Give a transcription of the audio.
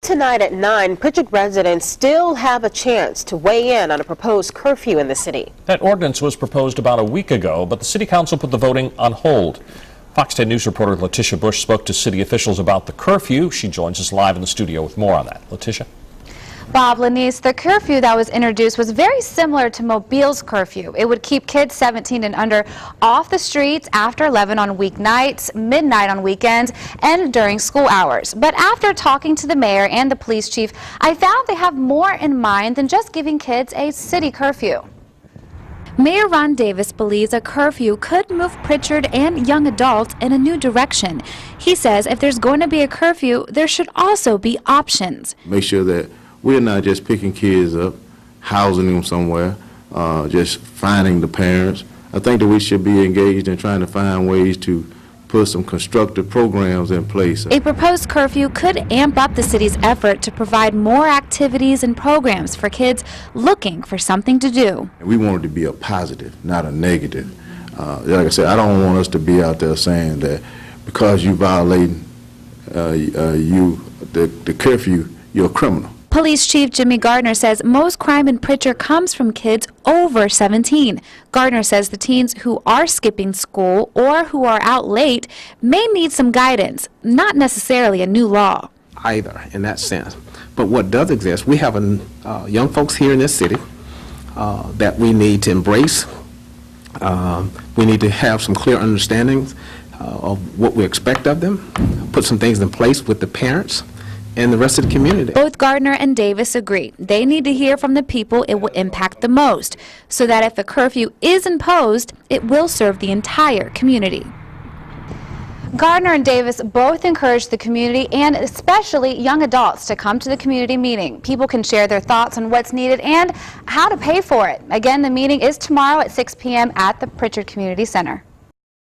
tonight at 9, Prichard residents still have a chance to weigh in on a proposed curfew in the city. That ordinance was proposed about a week ago, but the City Council put the voting on hold. Fox 10 News reporter Letitia Bush spoke to city officials about the curfew. She joins us live in the studio with more on that. Letitia. Bob, Lanice, the curfew that was introduced was very similar to Mobile's curfew. It would keep kids 17 and under off the streets after 11 on weeknights, midnight on weekends, and during school hours. But after talking to the mayor and the police chief, I found they have more in mind than just giving kids a city curfew. Mayor Ron Davis believes a curfew could move Prichard and young adults in a new direction. He says if there's going to be a curfew, there should also be options. Make sure that we're not just picking kids up, housing them somewhere, just finding the parents. I think that we should be engaged in trying to find ways to put some constructive programs in place. A proposed curfew could amp up the city's effort to provide more activities and programs for kids looking for something to do. We want it to be a positive, not a negative. Like I said, I don't want us to be out there saying that because you violate the curfew, you're a criminal. Police Chief Jimmy Gardner says most crime in Prichard comes from kids over 17. Gardner says the teens who are skipping school or who are out late may need some guidance, not necessarily a new law. Either in that sense. But what does exist, we have young folks here in this city that we need to embrace. We need to have some clear understandings of what we expect of them, put some things in place with the parents and the rest of the community. Both Gardner and Davis agree. They need to hear from the people it will impact the most, so that if a curfew is imposed, it will serve the entire community. Gardner and Davis both encourage the community and especially young adults to come to the community meeting. People can share their thoughts on what's needed and how to pay for it. Again, the meeting is tomorrow at 6 p.m. at the Prichard Community Center.